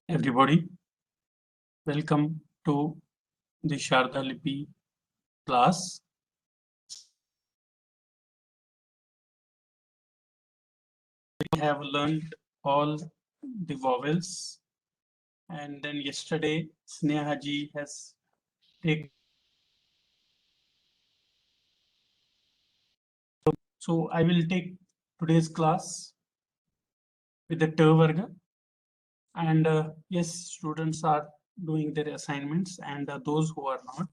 Everybody, welcome to the Sharda Lipi class. We have learned all the vowels, and then yesterday Sneha ji has taken. So I will take today's class with the T Varga, and yes, students are doing their assignments, and those who are not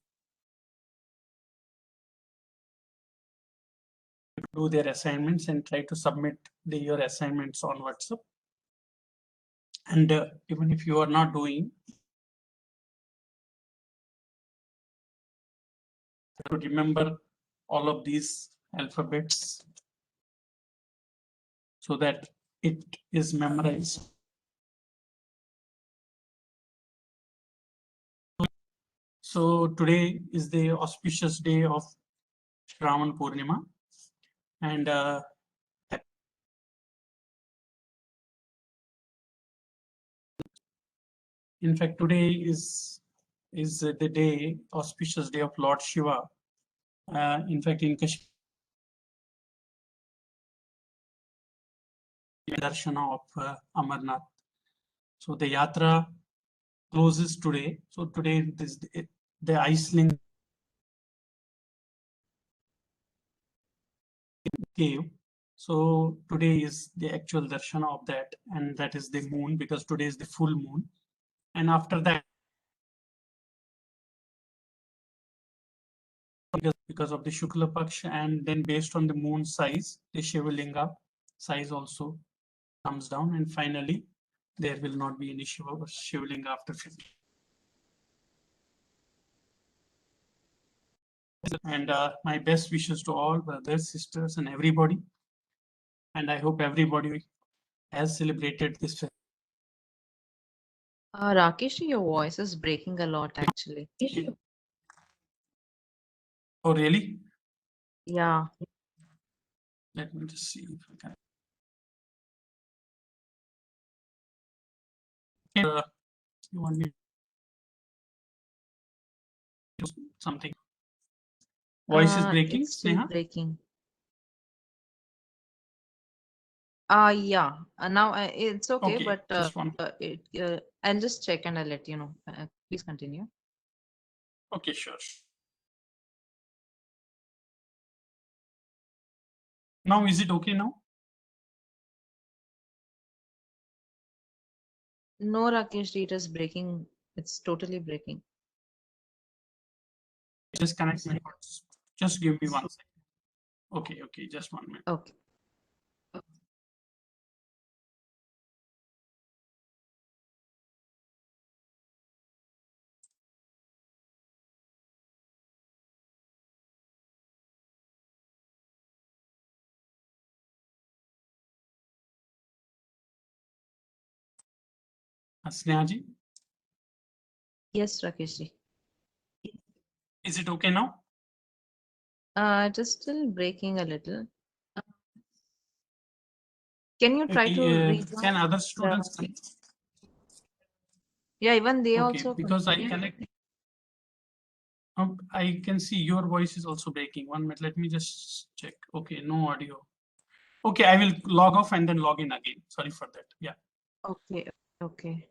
do their assignments and try to submit your assignments on WhatsApp. And even if you are not doing, to remember all of these alphabets so that it is memorized. So today is the auspicious day of Shravan Purnima, and in fact today is the day, auspicious day of Lord Shiva. In fact, in Kashmir, Darshana of Amarnath. So the yatra closes today. So today this the Iceland cave. So today is the actual darshana of that, and that is the moon, because today is the full moon. And after that, because of the Shukla Paksh, and then based on the moon size, the Shivalinga size also comes down, and finally there will not be any Shivalinga after 50. And my best wishes to all brothers, sisters, and everybody. And I hope everybody has celebrated this festival. Rakesh, your voice is breaking a lot actually. Oh, really? Yeah. Let me just see if I can. You want me to do something? Voice is breaking, It's still Sneha? breaking. Yeah. Now it's okay, Okay, but just one. I'll just check and I'll let you know. Please continue. Okay, sure. Now, is it okay now? No, Rakesh, it is breaking. It's totally breaking. Just connect my dots. Just give me 1 second. Okay, okay, just 1 minute. Okay. Sneha ji, Yes, Rakesh ji. is it okay now? It is still breaking a little. Can you try to Okay, read? can other Yeah. students? Yeah, even they Okay, also. because I connect. I can see your voice is also breaking. 1 minute, let me just check. Okay, no audio. Okay, I will log off and then log in again. Sorry for that. Yeah. Okay. Okay.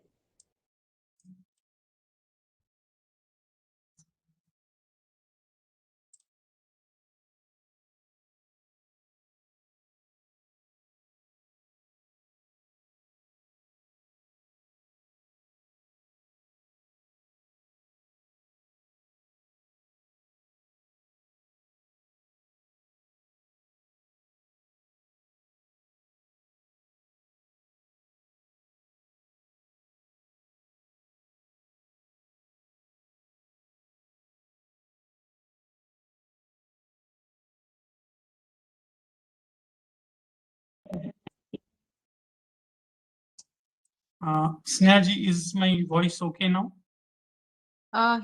Sneha ji, is my voice okay now?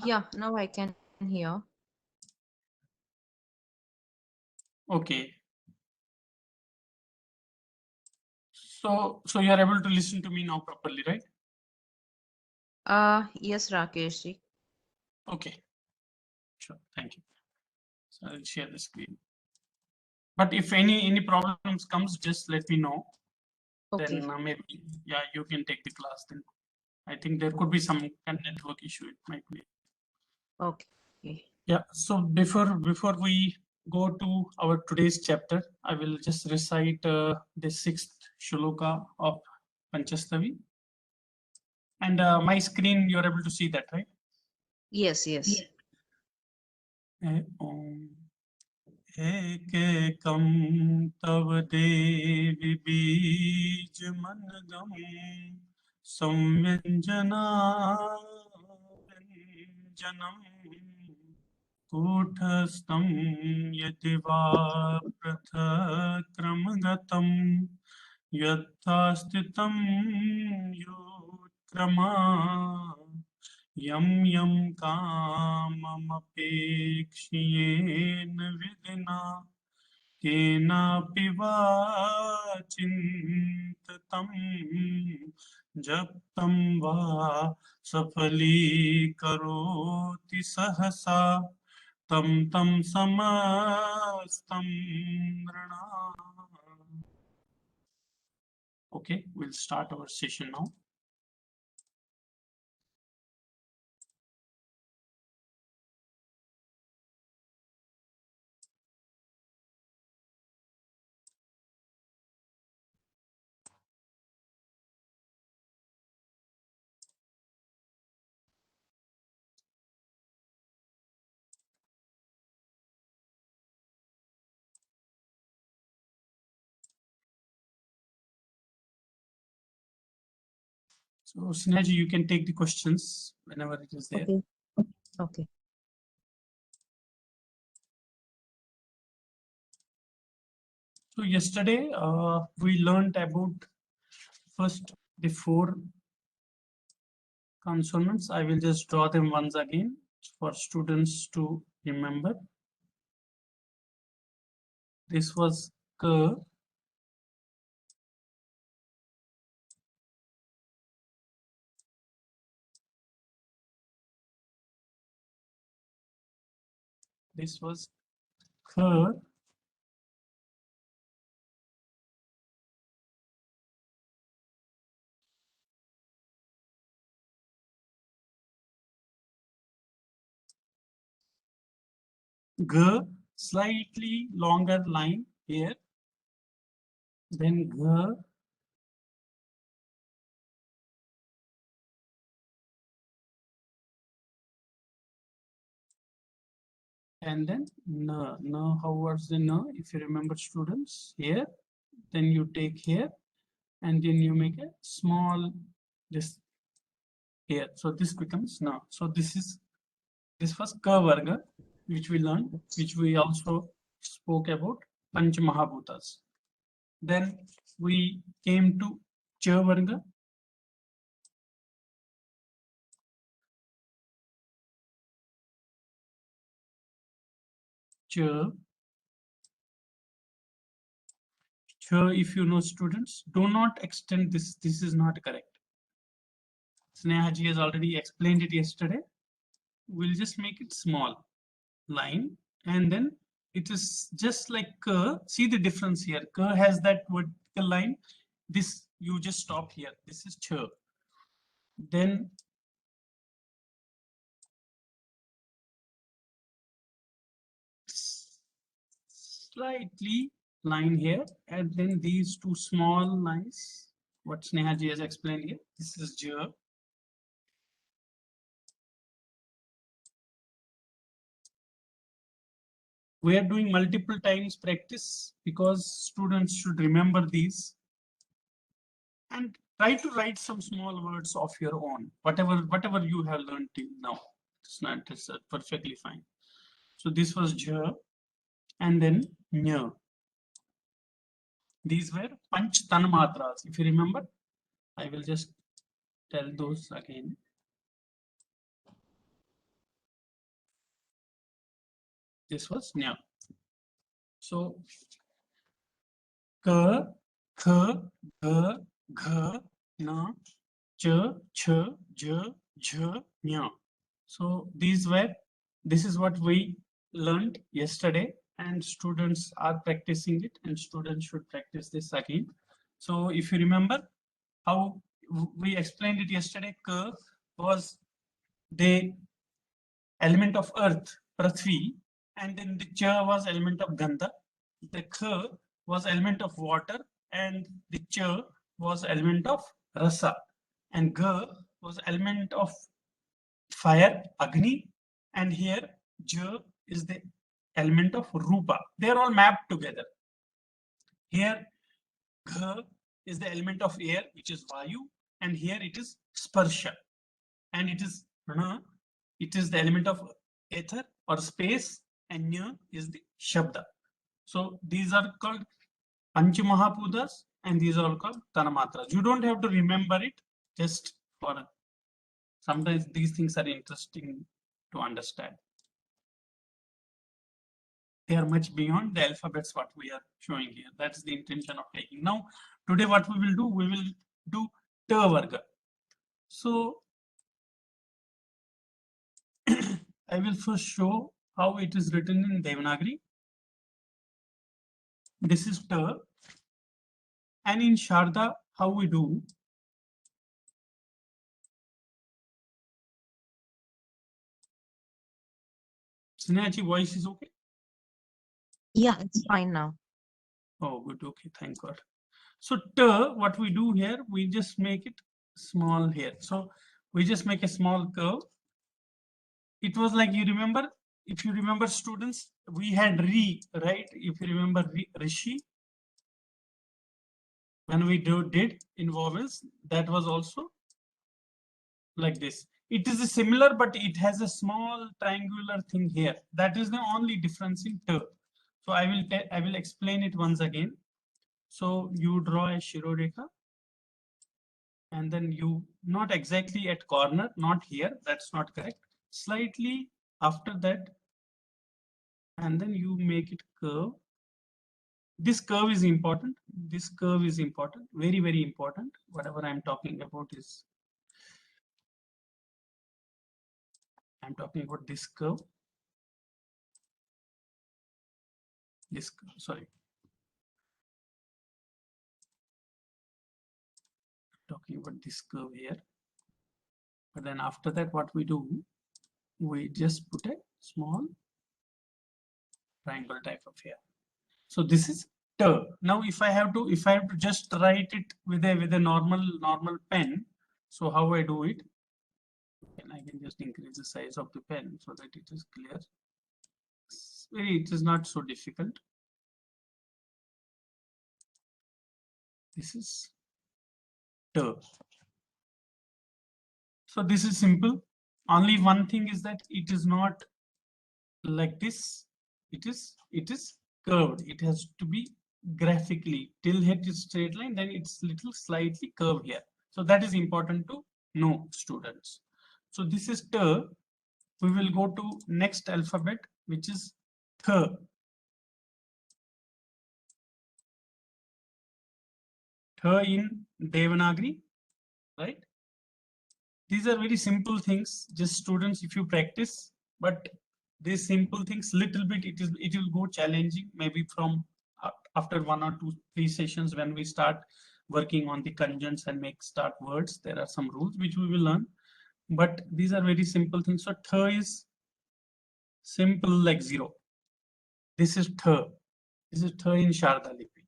Yeah, now I can hear. Okay. So you are able to listen to me now properly, right? Yes, Rakesh ji. Okay, sure. Thank you. So I'll share the screen. But if any problems comes, just let me know. Okay. Then maybe yeah, you can take the class. Then I think there could be some network issue. It might be. Okay. Yeah. So before we go to our today's chapter, I will just recite the sixth shloka of Panchastavi. And my screen, you're able to see that, right? Yes, yes. Om एकैकं तव देवि बीजमनगं संव्यञ्जनाव्यञ्जनं कूटस्थं यदि वा पृथक्क्रमगतं यथा स्थितं योत्क्रमा यं यं काममपेक्ष्येन विधिना केनापि वा चिन्तितं जप्तं वा सफलीकरोति सहसा तं तं समस्तं नृणाम्. Okay, we'll start our session now. So Snehaji, you can take the questions whenever it is there. Okay. Okay. So yesterday we learned about first the four consonants. I will just draw them once again for students to remember. This was K. This was K. G, slightly longer line here. Then G. And then N. N, how was the N? If you remember students, here. Then you take here. And then you make a small this here. So this becomes N. So this was Ka Varga, which we learned, which we also spoke about Panch Mahabhutas. Then we came to Cha Varga. Cha. Cha, if you know students, do not extend this. This is not correct. Snehaji has already explained it yesterday. We'll just make it small line, and then it is just like Ka. See the difference here. Ka has that vertical line. This you just stop here. This is Cha. Then slightly line here, and then these two small lines, what Snehaji has explained here. This is J. We are doing multiple times practice because students should remember these and try to write some small words of your own, whatever you have learned till now. It's perfectly fine. So this was J, and then Nya. These were Panch Tanmatras. If you remember, I will just tell those again. This was Nya. So K, K, G, G, N, Ch, Ch, J, J, Nya. So this is what we learned yesterday, and students are practicing it, and students should practice this again. So if you remember how we explained it yesterday, K was the element of earth, Prithvi, and then the Cha was element of Gandha. The K was element of water, and the Cha was element of Rasa, and G was element of fire, Agni, and here J is the element of Rupa. They are all mapped together. Here Gha is the element of air, which is Vayu, and here it is Sparsha, and it is Rana, it is the element of ether or space, and Nya is the Shabda. So these are called Panchamahapudas, and these are all called Tanamatras. You don't have to remember it, just for sometimes these things are interesting to understand. They are much beyond the alphabets what we are showing here. That's the intention of taking. Now, today what we will do Ta Varga. So, I will first show how it is written in Devanagari. This is Ta. And in Sharda, how we do? Snehachi, voice is okay? Yeah, it's fine now. Oh, good. Okay, thank God. So Ta, what we do here, we just make it small here. So we just make a small curve. It was like, you remember, if you remember students, we had Ri, right? If you remember Rishi, when we did in vowels, that was also like this. It is a similar, but it has a small triangular thing here. That is the only difference in Ta. So I will explain it once again. So you draw a Shirodeka, and then you, not exactly at corner, not here, that's not correct. Slightly after that, and then you make it curve. This curve is important. This curve is important, very, very important. Whatever I'm talking about is, I'm talking about this curve. This curve, sorry. Talking about this curve here. But then after that, what we do, we just put a small triangle type of here. So this is Ta. Now, if I have to just write it with a normal pen, so how I do it? And I can just increase the size of the pen so that it is clear. It is not so difficult. This is Ta. So this is simple. Only one thing is that it is not like this. It is curved. It has to be graphically, till head is straight line, then it's little slightly curved here. So that is important to know, students. So this is Ta. We will go to next alphabet, which is Tha. Tha in Devanagari, right? These are very simple things, just students, if you practice, but these simple things, little bit, it will go challenging, maybe from after 1 or 2, 3 sessions, when we start working on the conjunctions and start words. There are some rules which we will learn, but these are very simple things. So Tha is simple like 0. This is Tha. This is Tha in Sharda Lipi.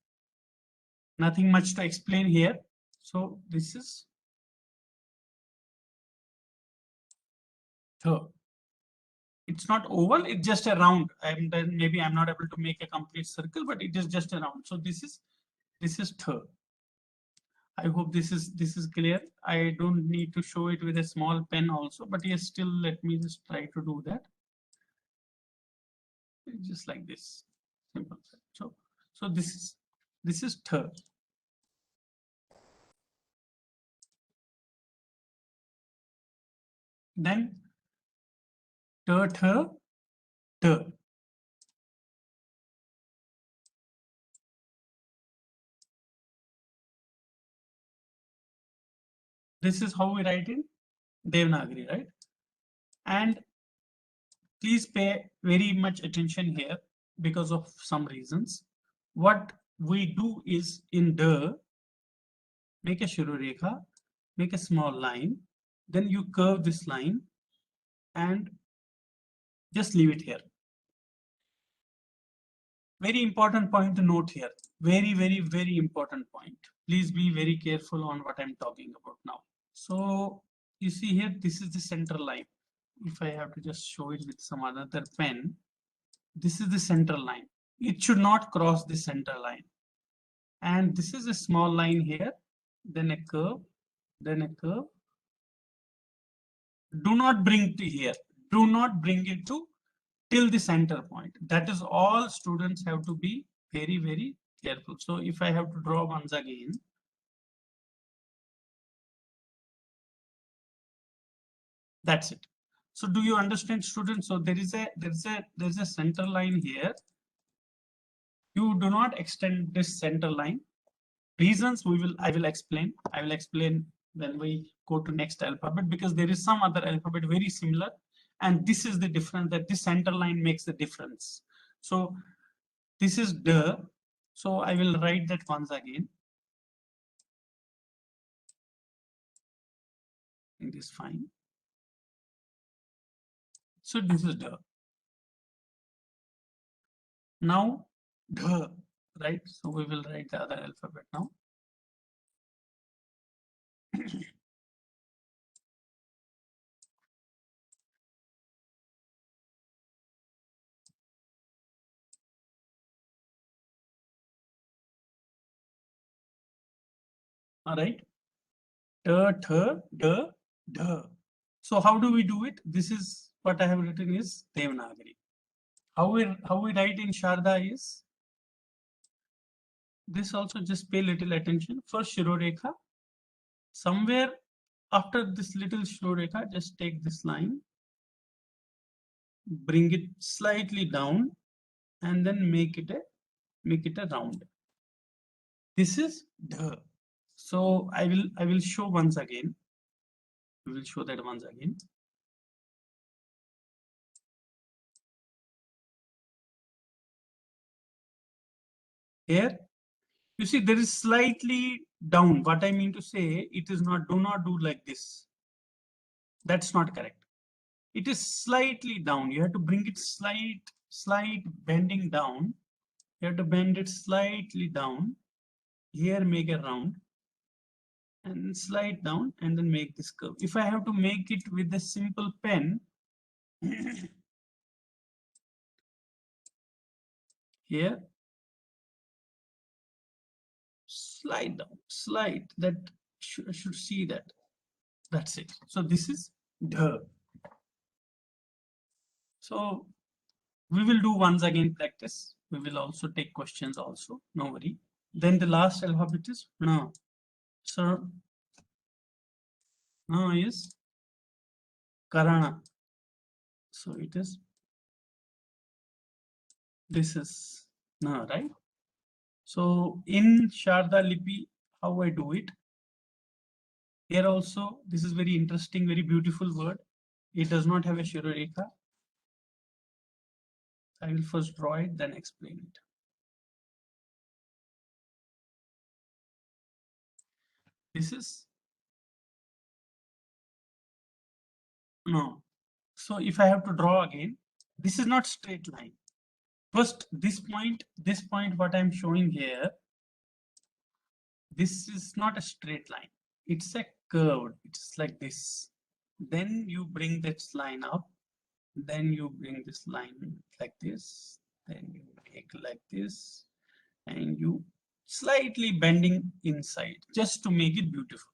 Nothing much to explain here. So this is Tha. It's not oval, it's just a round. Maybe I'm not able to make a complete circle, but it is just a round. So this is Tha. I hope this is clear. I don't need to show it with a small pen also, but yes, still let me just try to do that. Just like this, simple. So this is Tha. Then Ta, Tha, Ta. This is how we write in Devanagari, right? And please pay very much attention here because of some reasons. What we do is in the make a Shirorekha, make a small line, then you curve this line and just leave it here. Very important point to note here. Very, very, very important point. Please be very careful on what I'm talking about now. So you see here, this is the center line. If I have to just show it with some other pen, this is the center line. It should not cross the center line. And this is a small line here, then a curve, then a curve. Do not bring to here. Do not bring it to till the center point. That is all students have to be very, very careful. So if I have to draw once again, that's it. So do you understand, students? So there is a center line here. You do not extend this center line. Reasons I will explain. I will explain when we go to next alphabet, because there is some other alphabet very similar, and this is the difference, that this center line makes the difference. So this is the, so I will write that once again. It is fine. So this is the. Now the, right? So we will write the other alphabet now. All right. The. So how do we do it? This is what I have written is Devanagari. How we write in Sharda is this. Also just pay little attention. First Shirorekha. Somewhere after this little Shirorekha, just take this line, bring it slightly down, and then make it a round. This is the. So I will show once again. We will show that once again. Here, you see there is slightly down. What I mean to say, it is not, do not do like this. That's not correct. It is slightly down. You have to bring it slight bending down. You have to bend it slightly down. Here make a round and slide down and then make this curve. If I have to make it with a simple pen, here, slide down, slide, that should see that. That's it. So this is the. So we will do once again practice. We will also take questions also, no worry. Then the last alphabet is na. So na is Karana. So it is, this is na, right? So in Sharda Lipi, how I do it? Here also, this is very interesting, very beautiful word. It does not have a Shirorekha. I will first draw it, then explain it. This is no. So if I have to draw again, this is not straight line. First, this point, what I'm showing here, this is not a straight line. It's a curve. It's like this. Then you bring this line up. Then you bring this line like this. Then you make like this. And you slightly bending inside just to make it beautiful.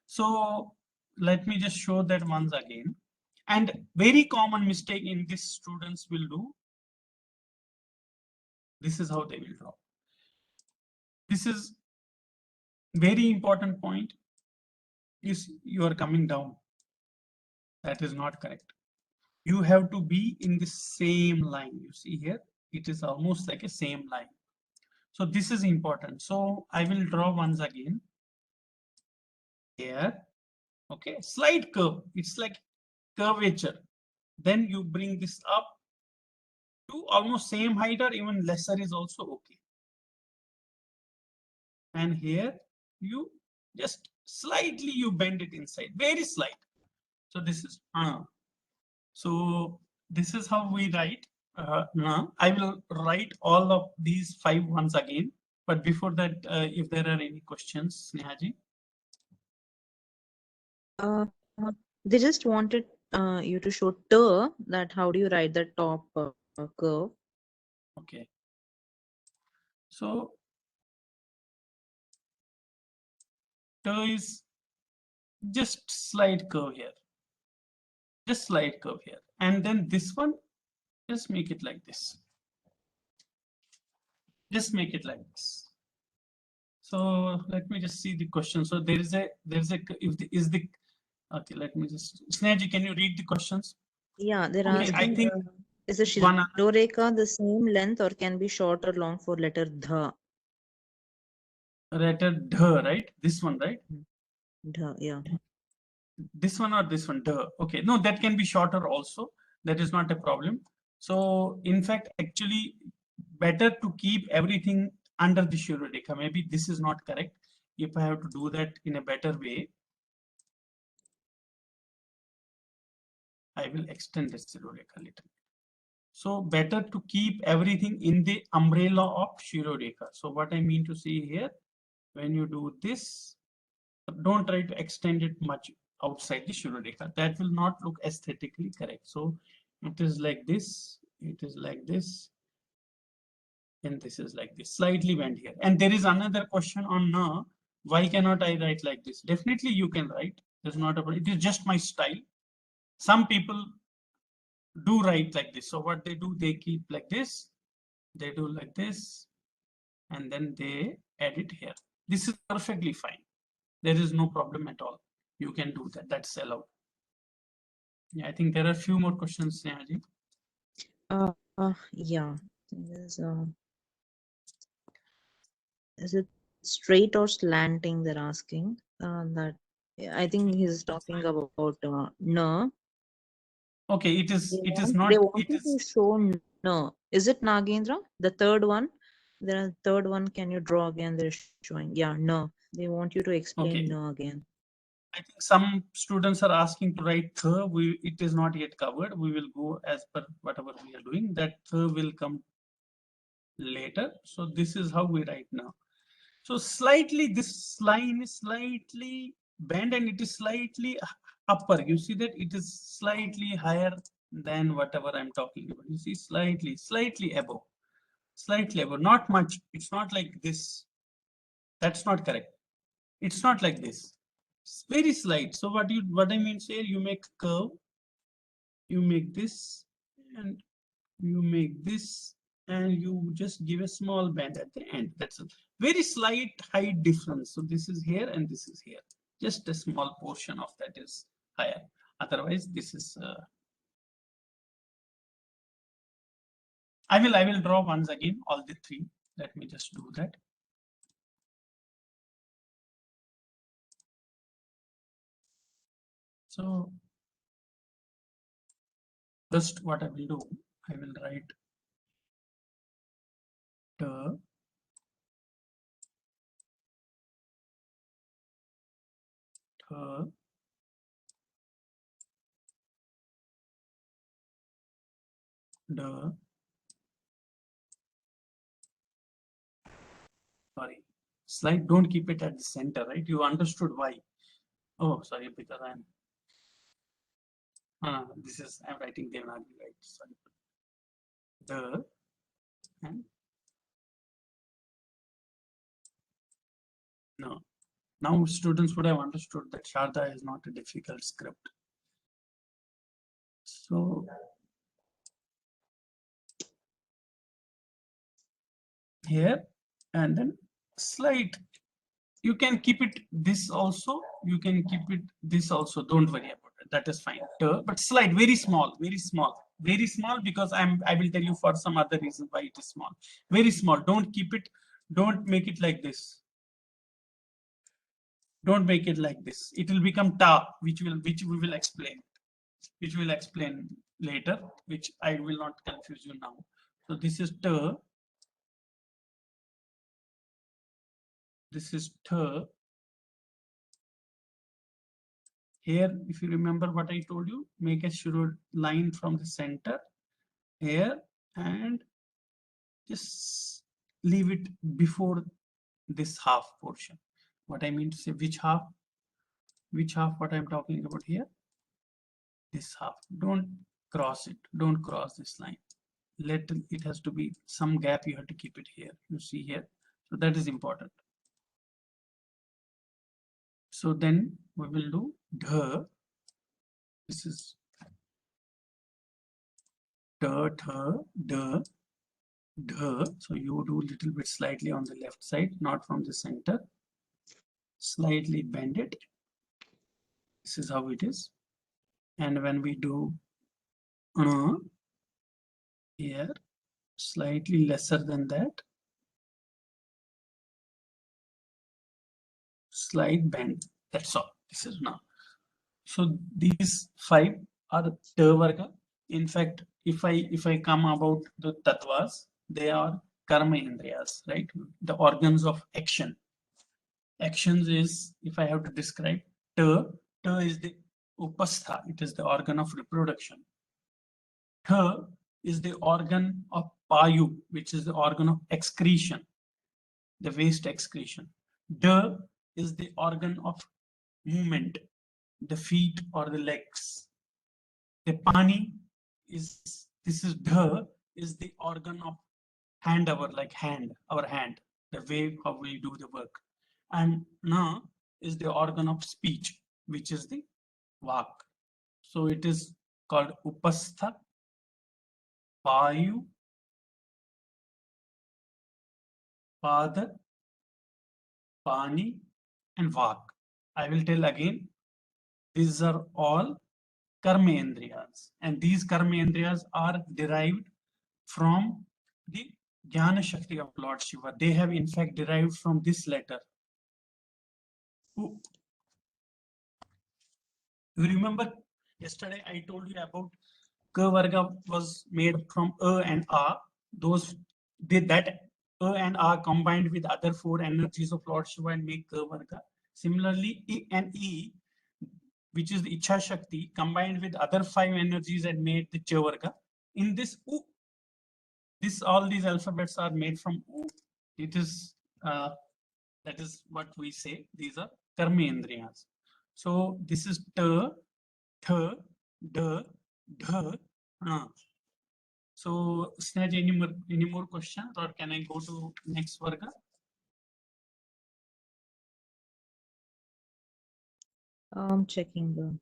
So let me just show that once again. And very common mistake in this students will do. This is how they will draw. This is very important point. You are coming down. That is not correct. You have to be in the same line. You see here, it is almost like a same line. So this is important. So I will draw once again here. Okay, slight curve. It's like curvature. Then you bring this up to almost same height or even lesser is also okay. And here you just slightly you bend it inside, very slight. So this is so this is how we write now. I will write all of these 5 once again. But before that, if there are any questions, Snehaji. They just wanted you to show T, that how do you write the top curve? Okay. So T is just slight curve here. Just slight curve here. And then this one, just make it like this. Just make it like this. So let me just see the question. So there's a if the is the okay, let me just Snehaji, can you read the questions? Yeah, they're Okay, asking, I think is the one Shiroreka the same length or can be short or long for letter Dha? letter dh, right? This one, right? Dha, yeah. This one or this one, dh. Okay, no, that can be shorter also. That is not a problem. So in fact, actually, better to keep everything under the Shiroreka. Maybe this is not correct. If I have to do that in a better way, I will extend the Shiroreka a little. So better to keep everything in the umbrella of Shiroreka. So what I mean to say here, when you do this, don't try to extend it much outside the Shiroreka. That will not look aesthetically correct. So it is like this, it is like this, and this is like this, slightly bent here. And there is another question on na. Why cannot I write like this? Definitely you can write. There's not a problem. It is just my style. Some people do write like this. So what they do, they keep like this, they do like this, and then they add it here. This is perfectly fine. There is no problem at all. You can do that. That's allowed. Yeah, I think there are a few more questions, Snehaji. Yeah. Is it straight or slanting? They're asking. That I think he's talking about na. Okay, it is. It is not. They want It you is. to show na. Is it Nagendra? The third one. The third one. Can you draw again? They're showing. Yeah, na. They want you to explain Okay. na again. I think some students are asking to write th. It is not yet covered. We will go as per whatever we are doing. That th will come later. So this is how we write now. So slightly, this line is slightly bent and it is slightly upper. You see that it is slightly higher than whatever I'm talking about. You see, slightly above, not much. It's not like this. That's not correct. It's not like this. It's very slight. So what I mean say, you make curve, you make this, and you make this, and you just give a small bend at the end. That's a very slight height difference. So this is here and this is here. Just a small portion of that is higher. Otherwise, this is. I will draw once again all the three. Let me just do that. So first, what I will do, I will write the sorry, slide, don't keep it at the center, right? You understood why. Oh, sorry, because I'm this is I'm writing Devanagari, right? Sorry. The and no. Now students would have understood that Sharda is not a difficult script. So here and then slight. You can keep it this also. You can keep it this also. Don't worry about it. That is fine. But slight, very small, very small because I will tell you for some other reason why it is small. Very small. Don't keep it. Don't make it like this. Don't make it like this. It will become ta, which we will explain. Which we'll explain later, which I will not confuse you now. So this is t. This is t. Here, if you remember what I told you, make a sharud line from the center here and just leave it before this half portion. What I mean to say, which half? Which half? What I'm talking about here? This half. Don't cross it. Don't cross this line. It has to be some gap. You have to keep it here. You see here. So that is important. So then we will do dha. This is da, tha, da, dha. So you do a little bit slightly on the left side, not from the center. Slightly bend it. This is how it is. And when we do here, slightly lesser than that. Slight bend. That's all. This is now. So these 5 are the varga. In fact, if I come about the tattvas, they are karma indriyas, right? The organs of action. Actions is, if I have to describe, ta is the upastha. It is the organ of reproduction. Tha is the organ of payu, which is the organ of excretion, the waste excretion. Da is the organ of movement, the feet or the legs. The pani is, this is dha, is the organ of hand, our hand, the way how we do the work. And na is the organ of speech, which is the vak. So it is called upastha, payu, pada, pani, and vak. I will tell again, these are all karmendriyas, and these karmendriyas are derived from the Jnana Shakti of Lord Shiva. They have in fact derived from this letter. You remember yesterday I told you about Ka Varga was made from A and A. Those did that A and A combined with other 4 energies of Lord Shiva and make Ka Varga. Similarly, E and E, which is the Ichha Shakti, combined with other 5 energies and made the Cha Varga. In this U, all these alphabets are made from U. It is that is what we say. These are karmendriyas. So this is ta, tha, da, dha, na. So Snehaj, any more questions, or can I go to next varga? I'm checking the.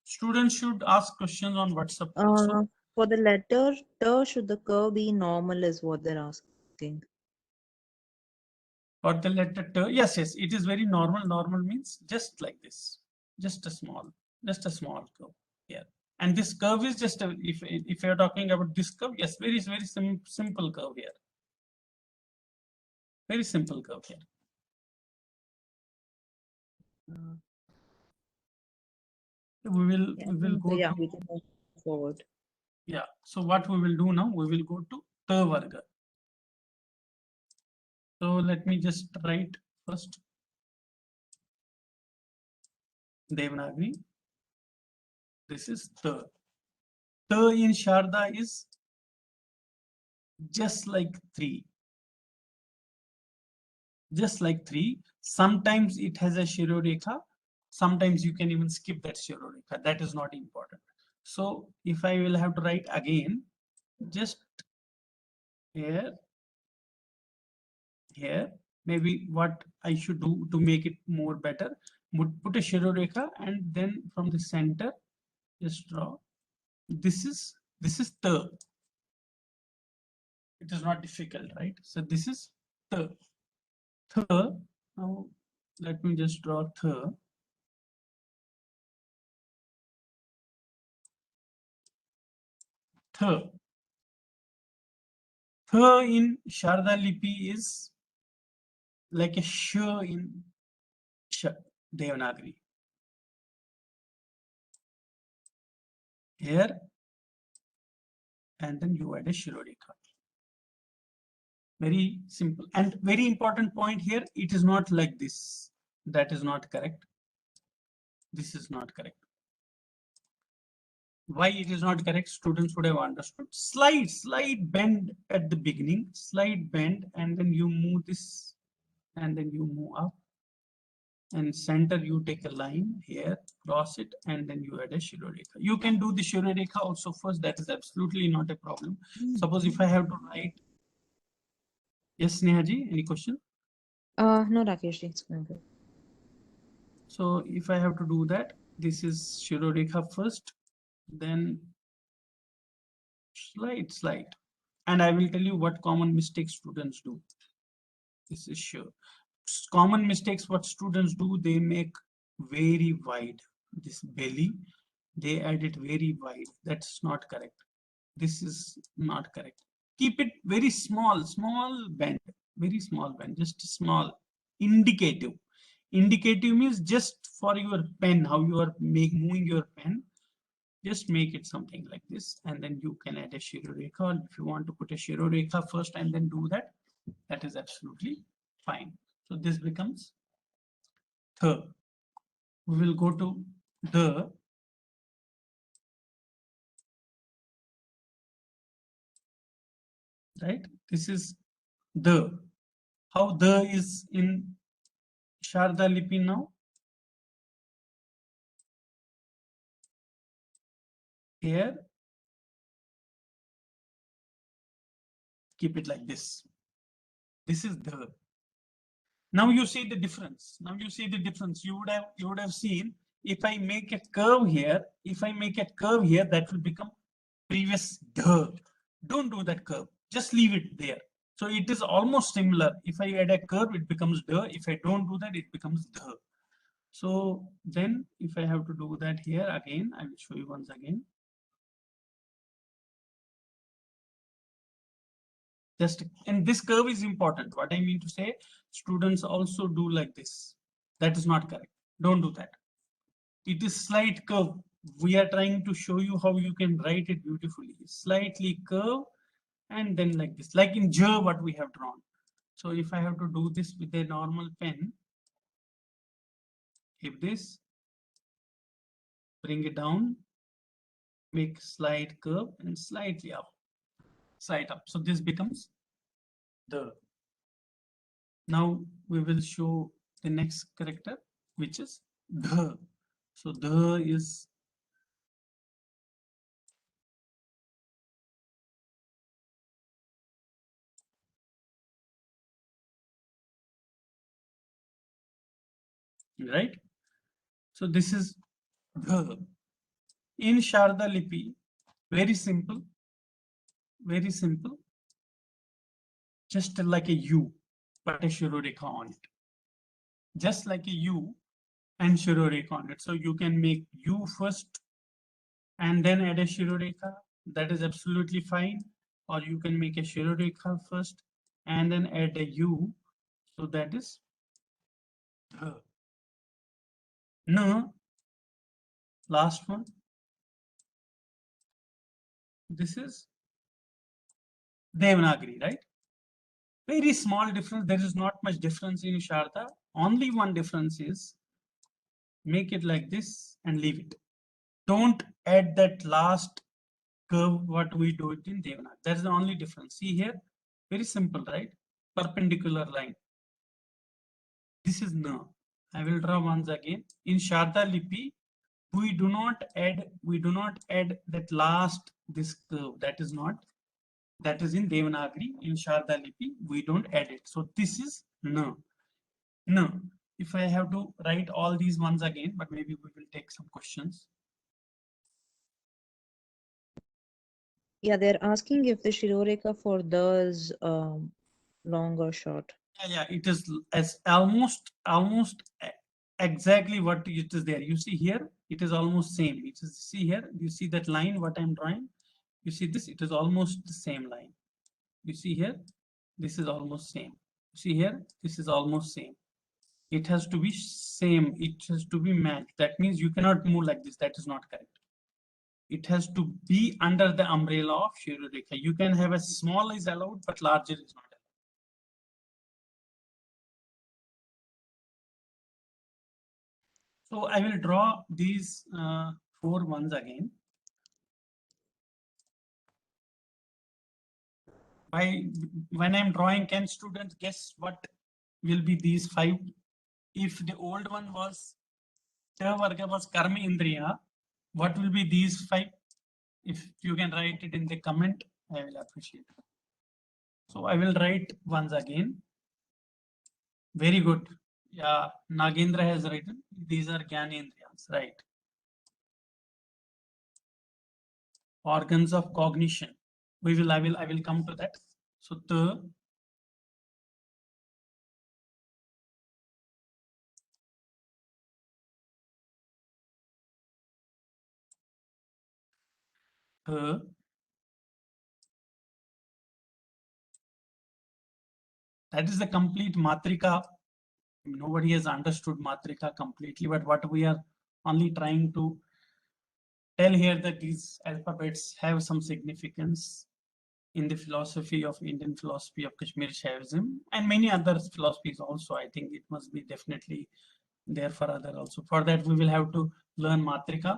Students should ask questions on WhatsApp also. For the letter T, should the curve be normal is what they're asking. For the letter T, yes, it is very normal. Normal means just like this, just a small curve here. And this curve is just a, if you're talking about this curve, yes, very simple curve here. Very simple curve here. We will go. Yeah, we can move forward. Yeah. So what we will do now? We will go to the varga. So let me just write first Devanagari. This is the. The in Sharda is just like 3. Just like 3. Sometimes it has a Shirorekha. Sometimes you can even skip that Shirorekha. That is not important. So if I will have to write again, just here, maybe what I should do to make it more better, would put a Shirorekha and then from the center, just draw. This is the. It is not difficult, right? So this is the. Now let me just draw the. The in Sharda Lipi is like a sh in sh, Devanagari. Here, and then you add a Shirodekha. Very simple. And very important point here, it is not like this. That is not correct. This is not correct. Why it is not correct? Students would have understood. Slight bend at the beginning, slight bend, and then you move this, and then you move up. And center, you take a line here, cross it, and then you add a Shirodekha. You can do the Shirodekha also first. That is absolutely not a problem. Suppose if I have to write, yes, Snehaji, any question? No, Rakesh, it's going good. So if I have to do that, this is Shirodekha first, then slight. And I will tell you what common mistakes students do. This is sure. Common mistakes what students do, they make very wide. This belly, they add it very wide. That's not correct. This is not correct. Keep it very small bend, very small bend, just small, indicative. Indicative means just for your pen, how you are moving your pen. Just make it something like this, and then you can add a Shirodekha. If you want to put a Shirodekha first and then do that, that is absolutely fine. So this becomes the. We will go to the. Right? This is the. How the is in Sharda Lipi now? Here, keep it like this. This is the. Now you see the difference. Now you see the difference. You would have seen if I make a curve here, that will become previous the. Don't do that curve. Just leave it there. So it is almost similar. If I add a curve, it becomes the. If I don't do that, it becomes the. So then if I have to do that here again, I will show you once again. Just, and this curve is important. What I mean to say, students also do like this. That is not correct. Don't do that. It is slight curve. We are trying to show you how you can write it beautifully. Slightly curve and then like this, like in J what we have drawn. So if I have to do this with a normal pen, if this, bring it down, make slight curve and slightly up, slight up. So this becomes the. Now we will show the next character, which is the. So the is right. So this is the. In Sharda Lipi, very simple, just like a U, but a Shirodekha on it. Just like a U and Shirodekha on it. So you can make U first and then add a Shirodekha. That is absolutely fine. Or you can make a Shirodekha first and then add a U. So that is the. No, last one. This is Devanagari, right? Very small difference. There is not much difference in Sharda. Only one difference is make it like this and leave it. Don't add that last curve what we do it in Devanagari. That's the only difference. See here, very simple, right? Perpendicular line. This is Na. I will draw once again. In Sharda Lipi, we do not add that last this curve. That is in Devanagari. In Sharda Lipi, we don't add it. So this is Na. Na. If I have to write all these ones again, but maybe we will take some questions. Yeah, they're asking if the Shirodekha for the is long or short. Yeah, it is as almost exactly what it is there. You see here, it is almost same. It is, see here, you see that line what I'm drawing. You see this, it is almost the same line. You see here, this is almost same. See here, this is almost same. It has to be same. It has to be matched. That means you cannot move like this. That is not correct. It has to be under the umbrella of Shirodekha. You can have a small is allowed, but larger is not allowed. So I will draw these 4 ones again. When I'm drawing, can students guess what will be these 5? If the old one was Varga was Karma Indriya, what will be these 5? If you can write it in the comment, I will appreciate it. So I will write once again. Very good. Yeah, Nagendra has written. These are Gyanendriyas, right? Organs of cognition. I will come to that. So the that is the complete matrika. Nobody has understood matrika completely, but what we are only trying to tell here that these alphabets have some significance in the philosophy of Indian philosophy of Kashmir Shaivism and many other philosophies also. I think it must be definitely there for other also. For that, we will have to learn Matrika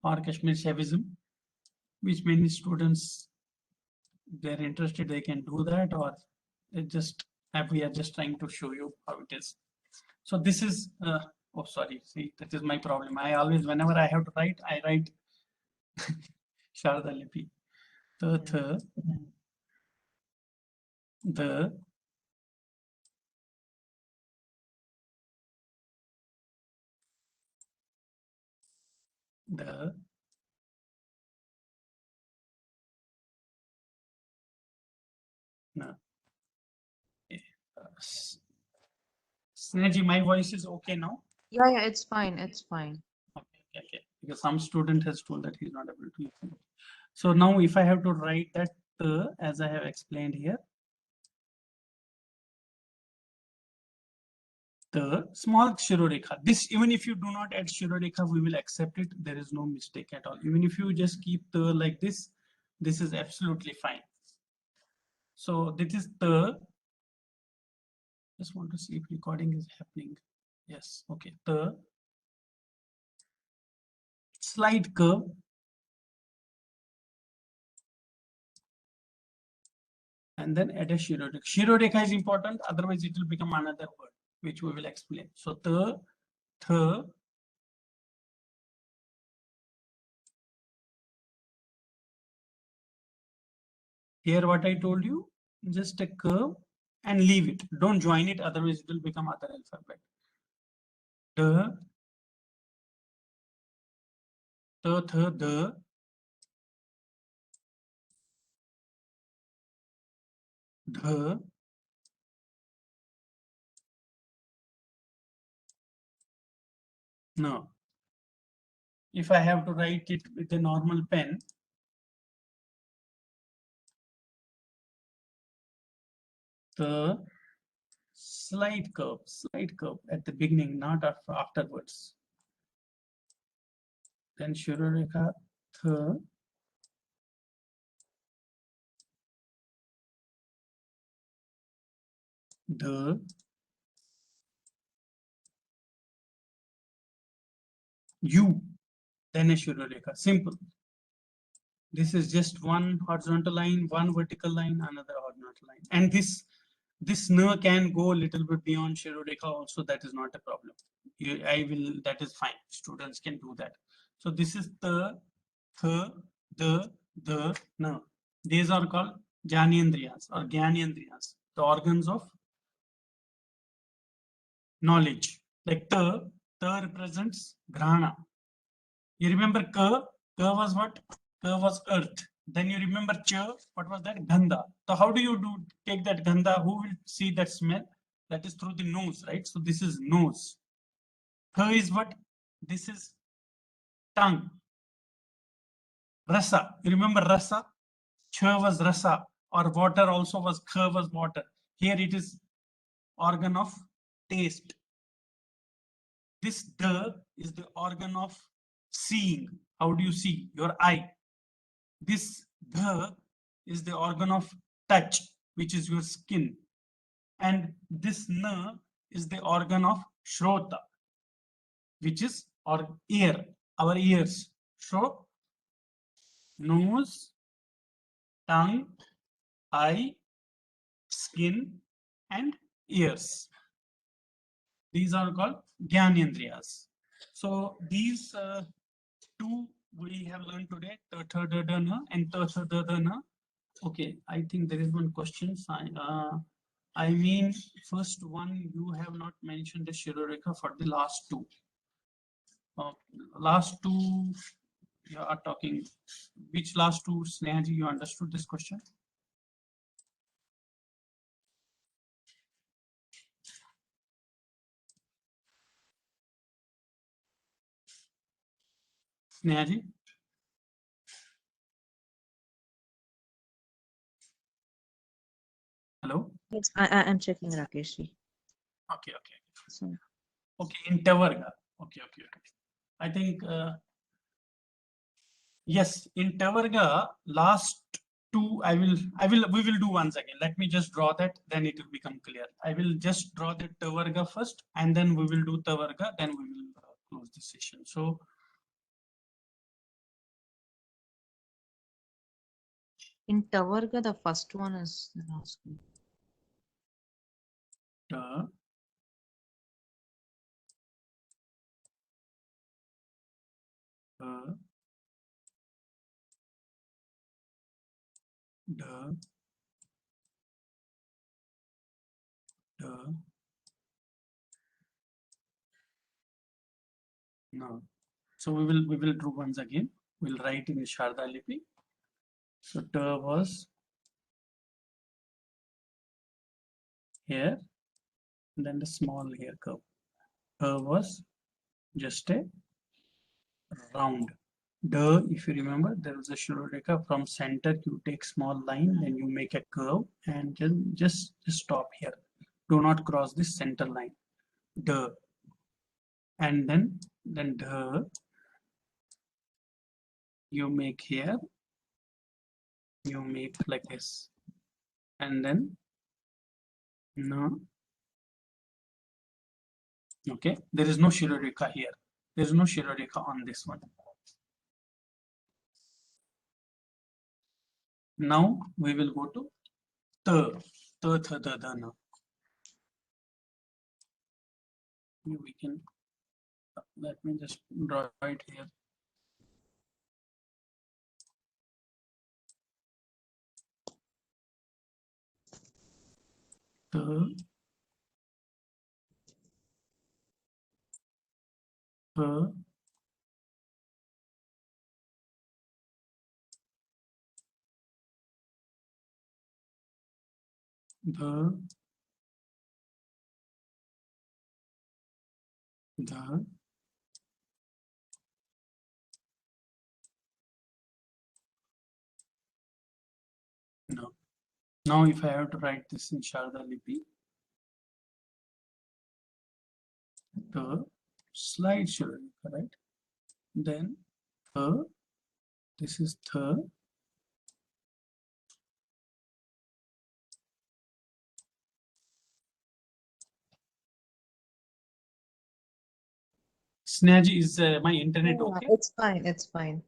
or Kashmir Shaivism, which many students, they're interested, they can do that, or they just we are just trying to show you how it is. So this is, oh, sorry, see, that is my problem. I always, whenever I have to write, I write Sharda Lipi. The, no. Snehaji, my voice is okay now? Yeah, it's fine. It's fine. Okay. Because some student has told that he's not able to listen. So now if I have to write that as I have explained here, the small Shirodekha. This, even if you do not add Shirodekha, we will accept it. There is no mistake at all. Even if you just keep the like this is absolutely fine. So this is the, just want to see if recording is happening. Yes, okay. The slight curve and then add a Shirodekha. Shirodekha is important, otherwise it will become another word, which we will explain. So the, here what I told you, just a curve and leave it. Don't join it, otherwise it will become other alphabet. The, no. If I have to write it with a normal pen, the slight curve at the beginning, not afterwards. Then Shirodekha, the, U, then a Shirodekha. Simple. This is just one horizontal line, one vertical line, another horizontal line. And this na can go a little bit beyond Shirodekha also. That is not a problem. That is fine. Students can do that. So this is the, na. These are called Jnanendriyas or Gyanendriyas, the organs of knowledge. Like the represents Grahana. You remember Ka was what? Ka was earth. Then you remember Cha, what was that? Gandha. So how do you take that Gandha? Who will see that smell? That is through the nose, right? So this is nose. Ka is what? This is tongue. Rasa. You remember Rasa? Cha was Rasa, or water also was Kha was water. Here it is organ of taste. This the is the organ of seeing. How do you see? Your eye. This the is the organ of touch, which is your skin. And this na is the organ of shrota, which is our ear, our ears. So nose, tongue, eye, skin, and ears. These are called Gyanendriyas. So these two we have learned today, Tathadadana and Tathadadana. Okay, I think there is one question. I mean, first one, you have not mentioned the Shirorekha for the last two. Last two, you are talking, which last two, Snehaji, you understood this question? Snehaji? Hello? Yes, I'm checking Rakeshji. Okay, okay. So, Okay, in Tavarga. Okay. I think, yes, in Tavarga, last two, we will do once again. Let me just draw that, then it will become clear. I will just draw the Tavarga first, and then we will do Tavarga, then we will close the session. So, in Tavarga, the first one is the last one. Ta, da, no. So we will do once again. We'll write in Sharda Lipi. So ta was here, and then the small hair curve. Ta was just a round. Da, if you remember, there is a Shirorekha from center. You take small line, then you make a curve, and just stop here. Do not cross this center line. Da, and then da, you make here. You make like this, and then no. Okay, there is no Shirorekha here. There is no Shirorekha on this one. Now we will go to ta, now. We can, let me just draw it here. Ta, ta, the, no. Now if I have to write this in Sharda Lipi, the slide Shirorekha, right? Then the, this is the, Snehaji, is my internet yeah, okay? it's fine. It's fine.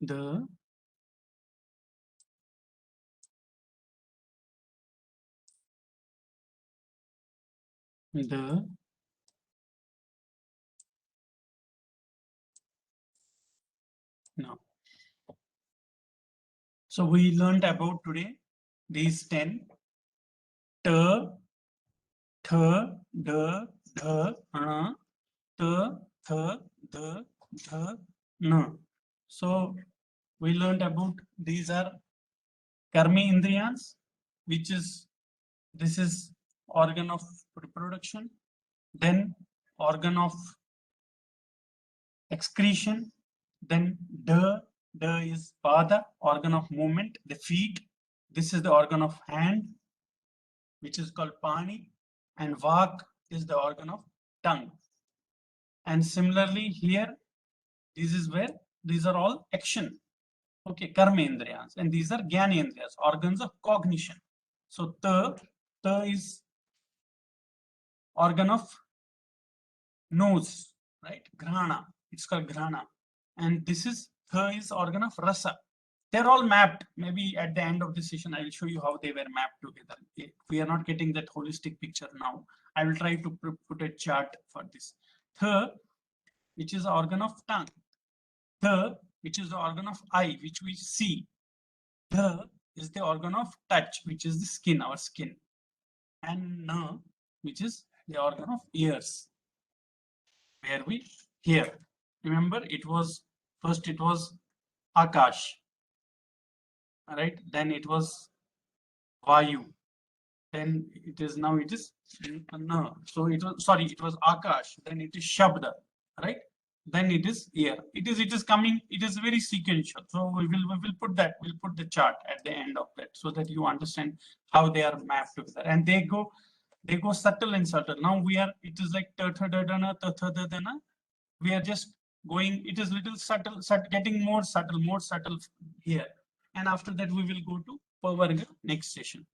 The, no. So we learned about today these 10. Ta, tha, da, dha, na, ta, tha, da, dha, na. So we learned about these are Karmi Indriyans, which is, this is organ of reproduction, then organ of excretion, then the Da is pada, organ of movement, the feet. This is the organ of hand, which is called pani, and vak is the organ of tongue. And similarly here, this is where these are all action. Okay, karmendriyas, and these are gyanendriyas, organs of cognition. So ta is organ of nose, right? Grana, it's called grana. And this is tha is organ of rasa. They're all mapped. Maybe at the end of the session, I will show you how they were mapped together. We are not getting that holistic picture now. I will try to put a chart for this. Tha, which is the organ of tongue. Tha, which is the organ of eye, which we see. Tha is the organ of touch, which is the skin, our skin. And na, which is the organ of ears, where we hear. Remember, it was first it was Akash, right? Then it was Vayu. Then it is now it is no. So it was it was Akash. Then it is Shabda, right? Then it is ear. It is coming. It is very sequential. So we will put that. We'll put the chart at the end of that so that you understand how they are mapped together. And they go subtle and subtle. Now we are. It is like ta tha da da na ta tha da da na. We are just going. It is little subtle, getting more subtle here. And after that we will go to Pavarga next session.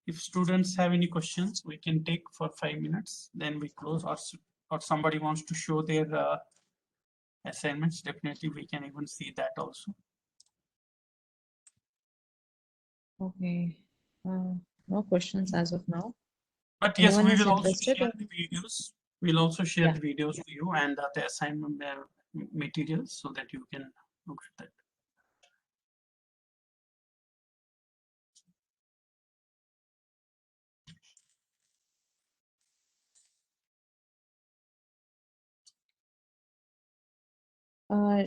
If students have any questions, we can take for 5 minutes, then we close, or somebody wants to show their assignments, definitely we can even see that also. Okay. No questions as of now. But yes, Anyone we is will also interested share in- the videos. We'll also share Yeah. the videos to you and the assignment materials so that you can look at that.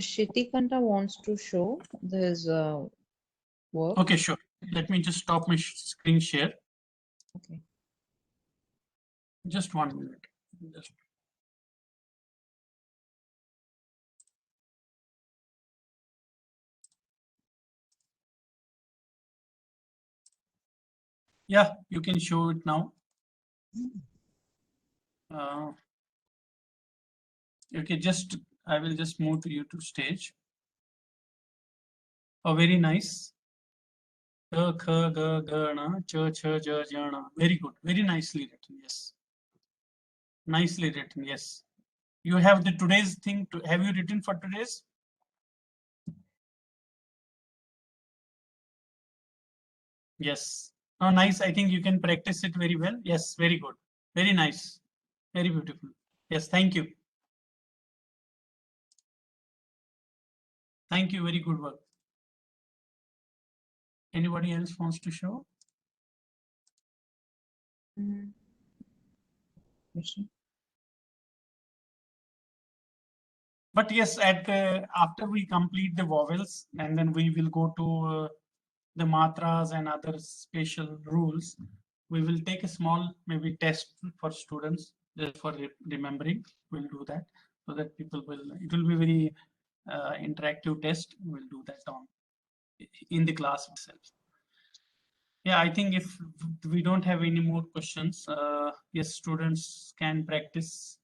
Shittikanta wants to show his work. Okay, sure. Let me just stop my screen share. Okay. Just 1 minute. Just yeah, you can show it now. Okay, I will just move to you to stage. Oh, very nice. Very good. Very nicely written. Yes. Nicely written. Yes. You have the today's thing. Have you written for today's? Yes. Oh, nice. I think you can practice it very well. Yes. Very good. Very nice. Very beautiful. Yes. Thank you. Thank you. Very good work. Anybody else wants to show? Question? But yes, after we complete the vowels, and then we will go to the matras and other spatial rules. We will take a small maybe test for students just for remembering. We'll do that so that people will. It will be very interactive test. We'll do that in the class itself. Yeah, I think if we don't have any more questions, yes, students can practice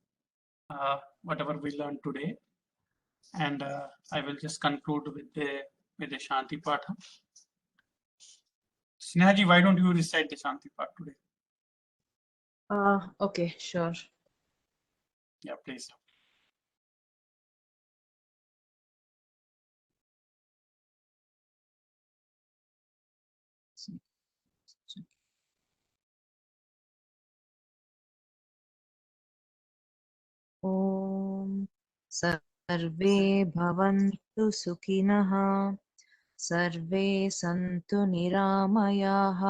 whatever we learned today. And I will just conclude with the Shanti Patha. Snehaji, why don't you recite the Shanti Patha today? Okay, sure. Yeah, please. ॐ सर्वे भवन्तु सुखिनः सर्वे सन्तु निरामयाः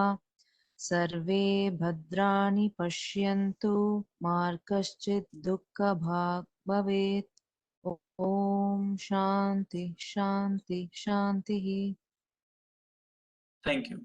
सर्वे भद्राणि पश्यन्तु मा कश्चित् दुःखभाग् भवेत् ॐ शान्ति शान्ति शान्तिः Thank you.